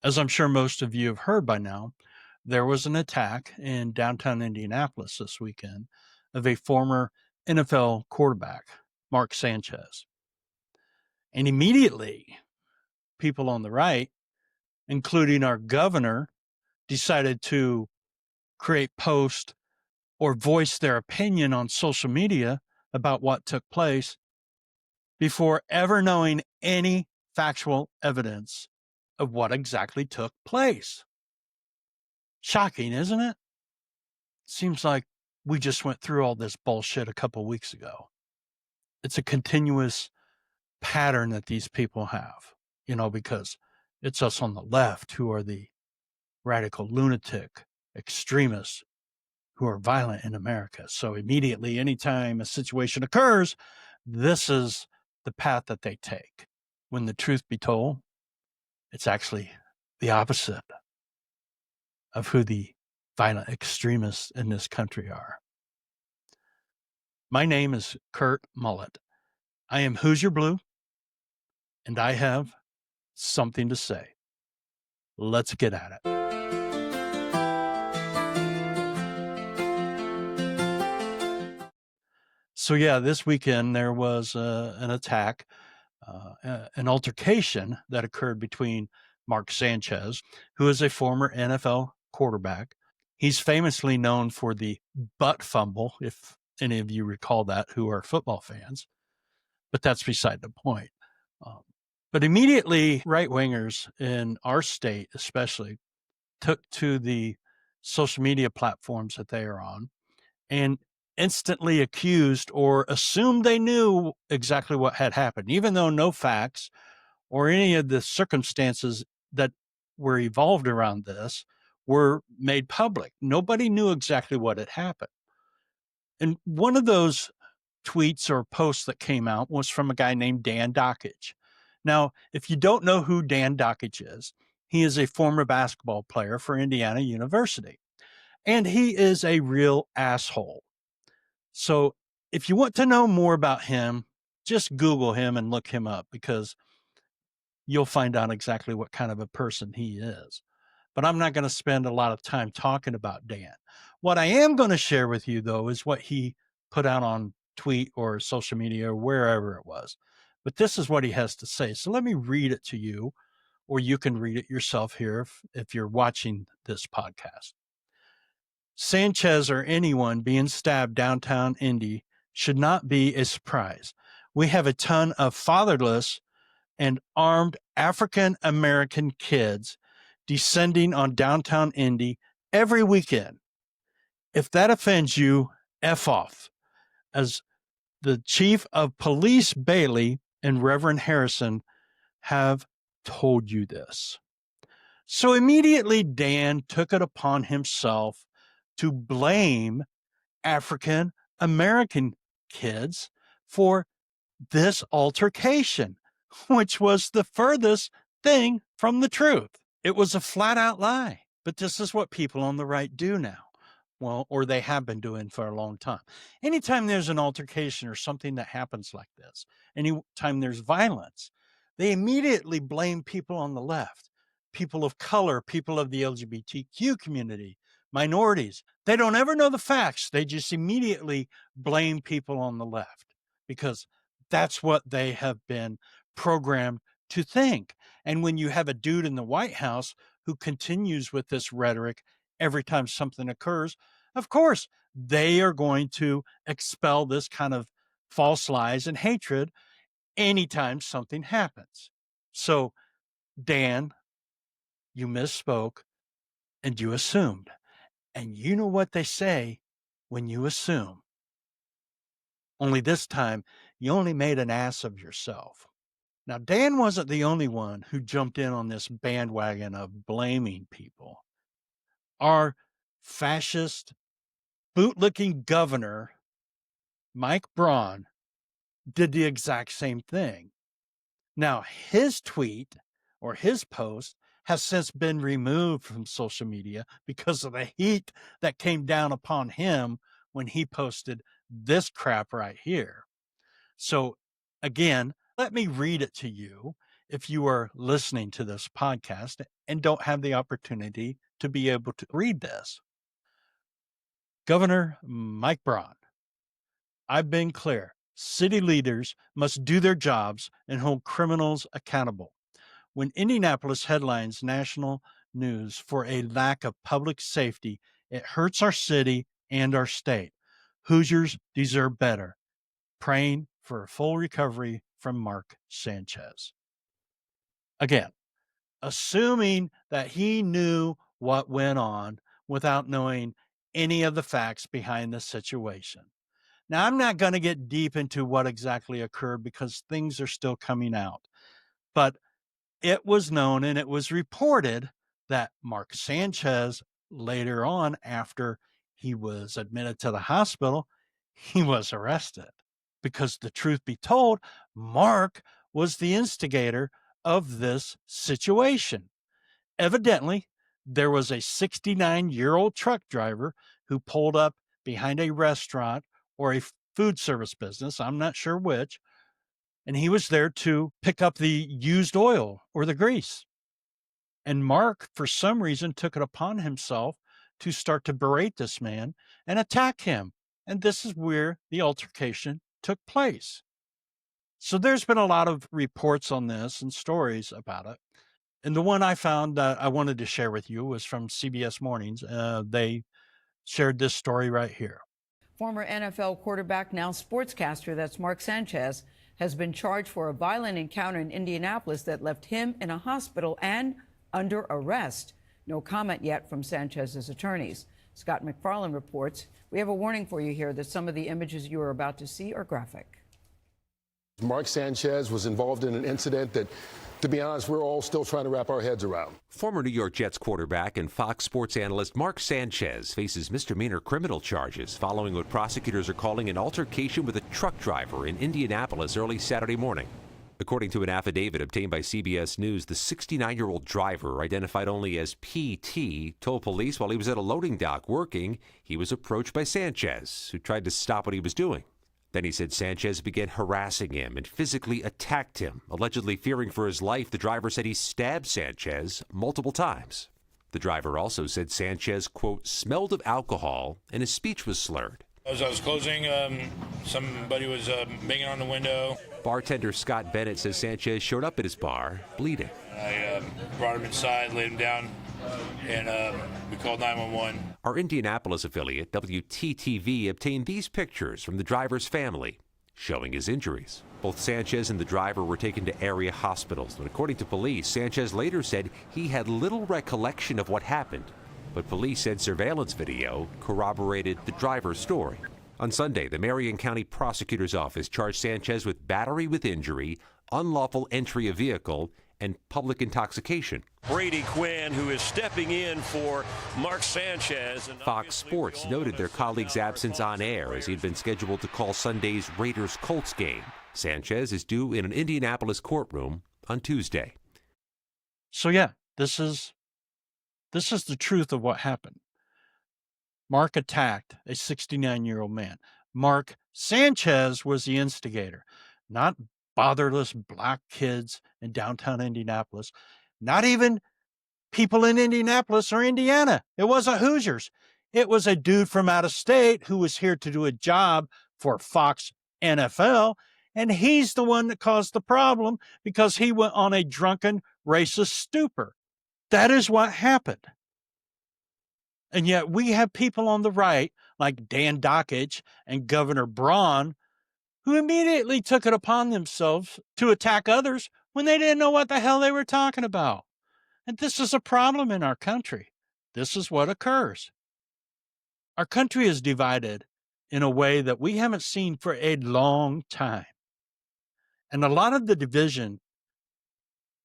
As I'm sure most of you have heard by now, there was an attack in downtown Indianapolis this weekend of a former NFL quarterback, Mark Sanchez. And immediately, people on the right, including our governor, decided to create posts or voice their opinion on social media about what took place before ever knowing any factual evidence of what exactly took place. Shocking, isn't it? Seems like we just went through all this bullshit a couple weeks ago. It's a continuous pattern that these people have, because it's us on the left who are the radical lunatic extremists who are violent in America. So immediately, anytime a situation occurs, this is the path that they take. When the truth be told, it's actually the opposite of who the violent extremists in this country are. My name is Kurt Mullet. I am Hoosier Blue, and I have something to say. Let's get at it. So yeah, this weekend there was an attack, an altercation that occurred between Mark Sanchez, who is a former NFL quarterback. He's famously known for the butt fumble, if any of you recall that, who are football fans. But that's beside the point. But immediately, right wingers in our state, especially, took to the social media platforms that they are on and instantly accused or assumed they knew exactly what had happened, even though no facts or any of the circumstances that were evolved around this were made public. Nobody knew exactly what had happened. And one of those tweets or posts that came out was from a guy named Dan Dockage. Now, if you don't know who Dan Dockage is, he is a former basketball player for Indiana University, and he is a real asshole. So if you want to know more about him, just Google him and look him up because you'll find out exactly what kind of a person he is. But I'm not going to spend a lot of time talking about Dan. What I am going to share with you, though, is what he put out on tweet or social media or wherever it was. But this is what he has to say. So let me read it to you, or you can read it yourself here if you're watching this podcast. Sanchez or anyone being stabbed downtown Indy should not be a surprise. We have a ton of fatherless and armed African American kids descending on downtown Indy every weekend. If that offends you, F off. As the chief of police Bailey and Reverend Harrison have told you this. So immediately Dan took it upon himself to blame African American kids for this altercation, which was the furthest thing from the truth. It was a flat out lie. But this is what people on the right do now. Well, or they have been doing for a long time. Anytime there's an altercation or something that happens like this, anytime there's violence, they immediately blame people on the left, people of color, people of the LGBTQ community, minorities. They don't ever know the facts. They just immediately blame people on the left because that's what they have been programmed to think. And when you have a dude in the White House who continues with this rhetoric every time something occurs, of course, they are going to expel this kind of false lies and hatred anytime something happens. So, Dan, you misspoke and you assumed. And you know what they say when you assume. Only this time, you only made an ass of yourself. Now, Dan wasn't the only one who jumped in on this bandwagon of blaming people. Our fascist, bootlicking governor, Mike Braun, did the exact same thing. Now, his tweet or his post has since been removed from social media because of the heat that came down upon him when he posted this crap right here. So, again, let me read it to you. if you are listening to this podcast and don't have the opportunity to be able to read this. Governor Mike Braun, I've been clear. City leaders must do their jobs and hold criminals accountable. When Indianapolis headlines national news for a lack of public safety, it hurts our city and our state. Hoosiers deserve better. Praying for a full recovery from Mark Sanchez. Again, assuming that he knew what went on without knowing any of the facts behind the situation. Now, I'm not going to get deep into what exactly occurred because things are still coming out, but it was known and it was reported that Mark Sanchez, later on, after he was admitted to the hospital, he was arrested. Because the truth be told, Mark was the instigator of this situation. Evidently, there was a 69-year-old truck driver who pulled up behind a restaurant or a food service business, I'm not sure which, and he was there to pick up the used oil or the grease. And Mark, for some reason, took it upon himself to start to berate this man and attack him. And this is where the altercation took place. So there's been a lot of reports on this and stories about it. And the one I found that I wanted to share with you was from CBS Mornings. They shared this story right here. Former NFL quarterback, now sportscaster, that's Mark Sanchez, has been charged for a violent encounter in Indianapolis that left him in a hospital and under arrest. No comment yet from Sanchez's attorneys. Scott McFarland reports. We have a warning for you here that some of the images you are about to see are graphic. Mark Sanchez was involved in an incident that, to be honest, we're all still trying to wrap our heads around. Former New York Jets quarterback and Fox Sports analyst Mark Sanchez faces misdemeanor criminal charges following what prosecutors are calling an altercation with a truck driver in Indianapolis early Saturday morning. According to an affidavit obtained by CBS News, the 69-year-old driver, identified only as PT, told police while he was at a loading dock working, he was approached by Sanchez, who tried to stop what he was doing. Then he said Sanchez began harassing him and physically attacked him. Allegedly fearing for his life, the driver said he stabbed Sanchez multiple times. The driver also said Sanchez, quote, smelled of alcohol and his speech was slurred. As I was closing, somebody was banging on the window. Bartender Scott Bennett says Sanchez showed up at his bar bleeding. I brought him inside, laid him down, and we called 911. Our Indianapolis affiliate, WTTV, obtained these pictures from the driver's family, showing his injuries. Both Sanchez and the driver were taken to area hospitals, but according to police, Sanchez later said he had little recollection of what happened. But police said surveillance video corroborated the driver's story. On Sunday, the Marion County Prosecutor's Office charged Sanchez with battery with injury, unlawful entry of vehicle, and public intoxication. Brady Quinn, who is stepping in for Mark Sanchez. Fox Sports noted their colleague's absence on air as he'd been scheduled to call Sunday's Raiders-Colts game. Sanchez is due in an Indianapolis courtroom on Tuesday. So yeah, this is the truth of what happened. Mark attacked a 69-year-old man. Mark Sanchez was the instigator, not fatherless black kids in downtown Indianapolis, not even people in Indianapolis or Indiana. It wasn't Hoosiers. It was a dude from out of state who was here to do a job for Fox NFL, and he's the one that caused the problem because he went on a drunken racist stupor. That is what happened. And yet we have people on the right, like Dan Dockich and Governor Braun, who immediately took it upon themselves to attack others when they didn't know what the hell they were talking about. And this is a problem in our country. This is what occurs. Our country is divided in a way that we haven't seen for a long time. And a lot of the division,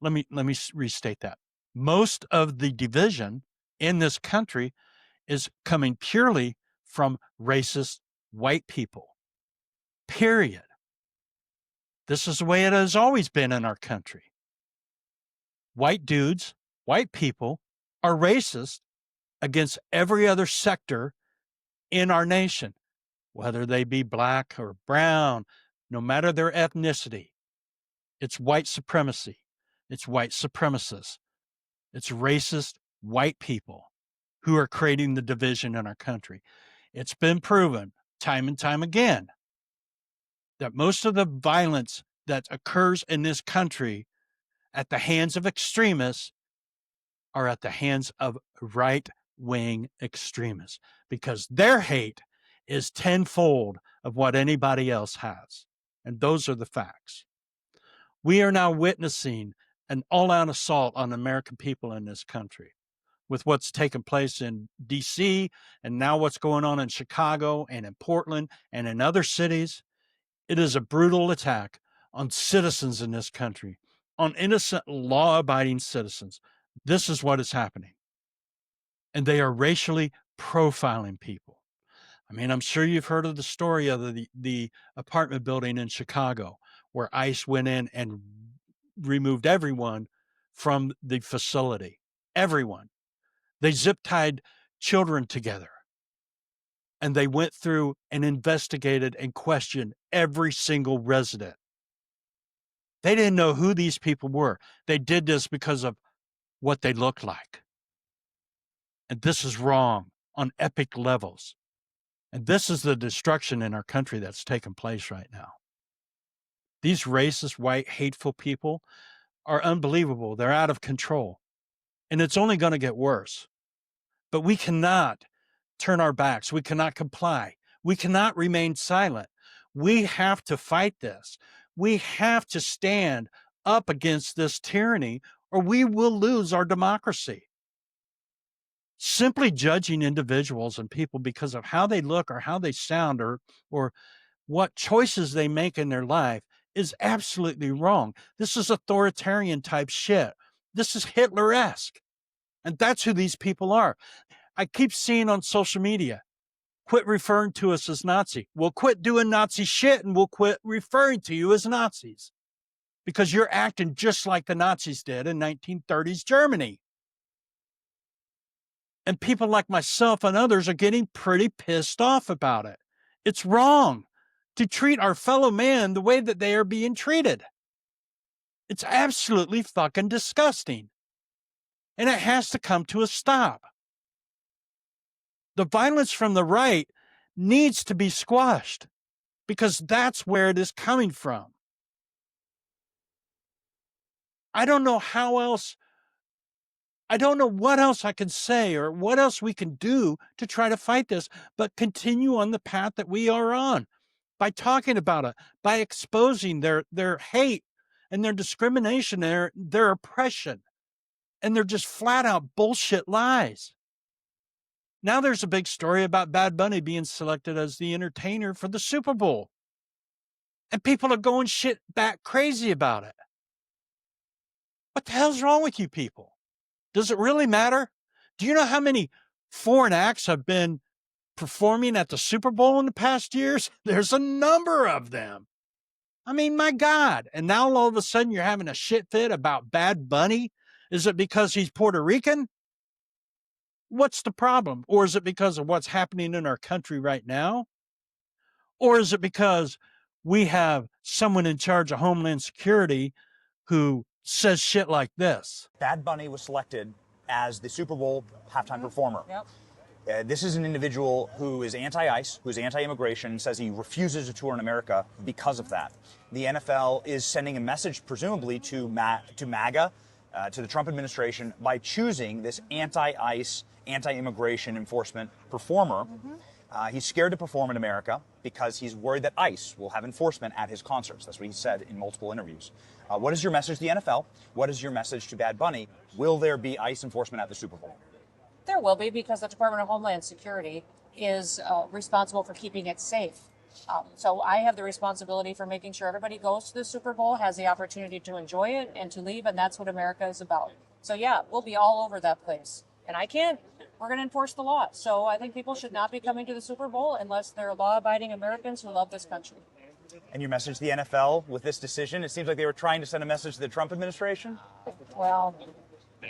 let me restate that. Most of the division in this country is coming purely from racist white people. Period. This is the way it has always been in our country. White dudes, white people are racist against every other sector in our nation, whether they be black or brown, no matter their ethnicity. It's white supremacy. It's white supremacists. It's racist white people who are creating the division in our country. It's been proven time and time again that most of the violence that occurs in this country at the hands of extremists are at the hands of right-wing extremists, because their hate is tenfold of what anybody else has. And those are the facts. We are now witnessing an all-out assault on the American people in this country, with what's taken place in D.C. and now what's going on in Chicago and in Portland and in other cities. It is a brutal attack on citizens in this country, on innocent, law-abiding citizens. This is what is happening. And they are racially profiling people. I mean, I'm sure you've heard of the story of the apartment building in Chicago where ICE went in and removed everyone from the facility. Everyone. They zip-tied children together. And they went through and investigated and questioned every single resident. They didn't know who these people were. They did this because of what they looked like. And this is wrong on epic levels. And this is the destruction in our country that's taking place right now. These racist, white, hateful people are unbelievable. They're out of control. And it's only going to get worse. But we cannot turn our backs. We cannot comply. We cannot remain silent. We have to fight this. We have to stand up against this tyranny, or we will lose our democracy. Simply judging individuals and people because of how they look or how they sound or what choices they make in their life is absolutely wrong. This is authoritarian type shit. This is Hitler-esque. And that's who these people are. I keep seeing on social media, quit referring to us as Nazi. Well, quit doing Nazi shit and we'll quit referring to you as Nazis, because you're acting just like the Nazis did in 1930s Germany. And people like myself and others are getting pretty pissed off about it. It's wrong to treat our fellow man the way that they are being treated. It's absolutely fucking disgusting. And it has to come to a stop. The violence from the right needs to be squashed, because that's where it is coming from. I don't know what else I can say or what else we can do to try to fight this, but continue on the path that we are on by talking about it, by exposing their hate and their discrimination, their oppression, and their just flat out bullshit lies. Now there's a big story about Bad Bunny being selected as the entertainer for the Super Bowl. And people are going shit back crazy about it. What the hell's wrong with you people? Does it really matter? Do you know how many foreign acts have been performing at the Super Bowl in the past years? There's a number of them. I mean, my God. And now all of a sudden you're having a shit fit about Bad Bunny? Is it because he's Puerto Rican? What's the problem? Or is it because of what's happening in our country right now? Or is it because we have someone in charge of Homeland Security who says shit like this? Bad Bunny was selected as the Super Bowl halftime performer. Yep. This is an individual who is anti-ICE, who's anti-immigration, and says he refuses to tour in America because of that. The NFL is sending a message, presumably, to MAGA, to the Trump administration, by choosing this anti-ICE, anti-immigration enforcement performer. He's scared to perform in America because he's worried that ICE will have enforcement at his concerts. That's what he said in multiple interviews. What is your message to the NFL? What is your message to Bad Bunny? Will there be ICE enforcement at the Super Bowl? There will be, because the Department of Homeland Security is responsible for keeping it safe. So I have the responsibility for making sure everybody goes to the Super Bowl, has the opportunity to enjoy it and to leave, and that's what America is about. So yeah, we'll be all over that place. And we're going to enforce the law. So I think people should not be coming to the Super Bowl unless they're law-abiding Americans who love this country. And your message to the NFL with this decision? It seems like they were trying to send a message to the Trump administration. Well,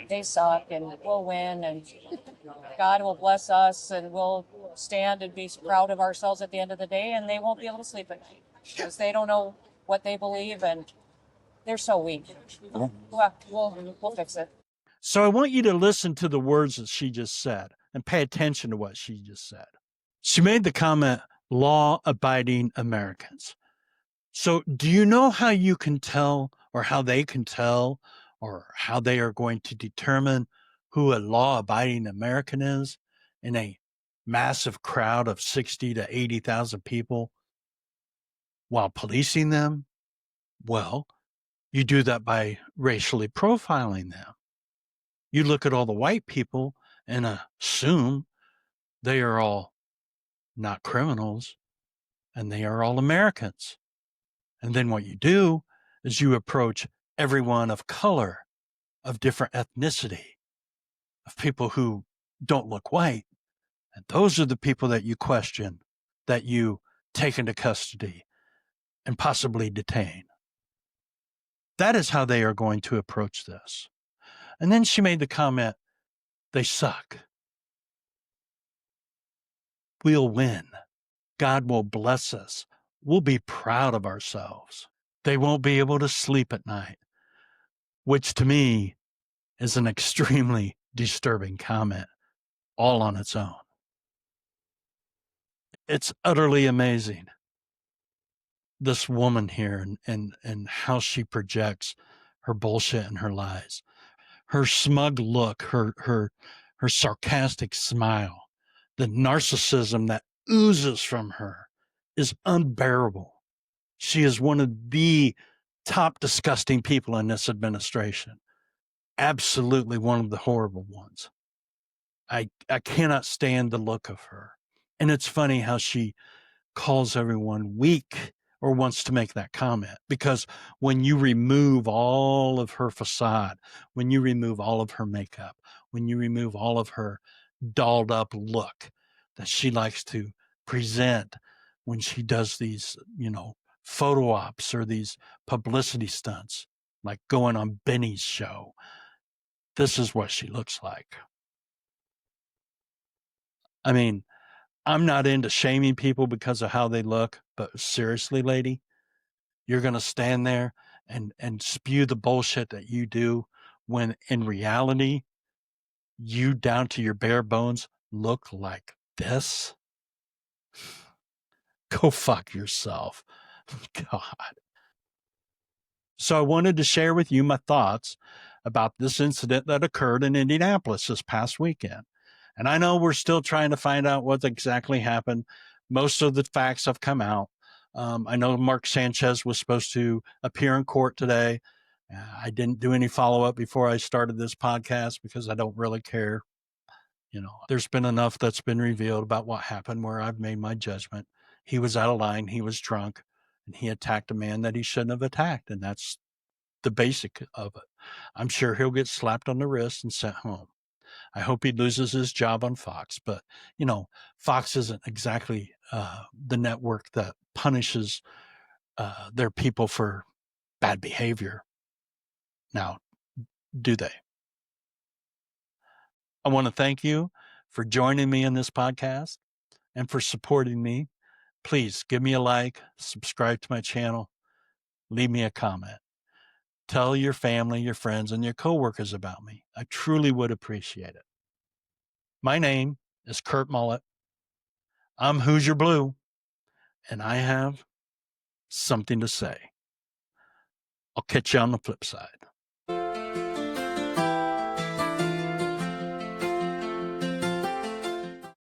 they suck, and we'll win, and God will bless us, and we'll stand and be proud of ourselves at the end of the day, and they won't be able to sleep at night because they don't know what they believe, and They're so weak. We'll fix it. So I want you to listen to the words that she just said and pay attention to what she just said. She made the comment, law-abiding Americans. So do you know how you can tell, or how they can tell, or how they are going to determine who a law-abiding American is in a massive crowd of 60 to 80,000 people while policing them? Well, you do that by racially profiling them. You look at all the white people and assume they are all not criminals and they are all Americans. And then what you do is you approach everyone of color, of different ethnicity, of people who don't look white. And those are the people that you question, that you take into custody and possibly detain. That is how they are going to approach this. And then she made the comment, they suck. We'll win. God will bless us. We'll be proud of ourselves. They won't be able to sleep at night, which to me is an extremely disturbing comment all on its own. It's utterly amazing, this woman here, and how she projects her bullshit and her lies. Her smug look, her sarcastic smile, the narcissism that oozes from her is unbearable. She is one of the top disgusting people in this administration. Absolutely one of the horrible ones. I cannot stand the look of her. And it's funny how she calls everyone weak or wants to make that comment, because when you remove all of her facade, when you remove all of her makeup, when you remove all of her dolled up look that she likes to present when she does these, photo ops or these publicity stunts, like going on Benny's show, this is what she looks like. I mean, I'm not into shaming people because of how they look, but seriously, lady, you're going to stand there and spew the bullshit that you do when in reality, you down to your bare bones look like this? Go fuck yourself. God. So I wanted to share with you my thoughts about this incident that occurred in Indianapolis this past weekend. And I know we're still trying to find out what exactly happened. Most of the facts have come out. I know Mark Sanchez was supposed to appear in court today. I didn't do any follow-up before I started this podcast because I don't really care. There's been enough that's been revealed about what happened where I've made my judgment. He was out of line. He was drunk, and he attacked a man that he shouldn't have attacked. And that's the basic of it. I'm sure he'll get slapped on the wrist and sent home. I hope he loses his job on Fox, but Fox isn't exactly the network that punishes their people for bad behavior. Now, do they? I want to thank you for joining me in this podcast and for supporting me. Please give me a like, subscribe to my channel, leave me a comment. Tell your family, your friends, and your coworkers about me. I truly would appreciate it. My name is Kurt Mullet. I'm Hoosier Blue, and I have something to say. I'll catch you on the flip side.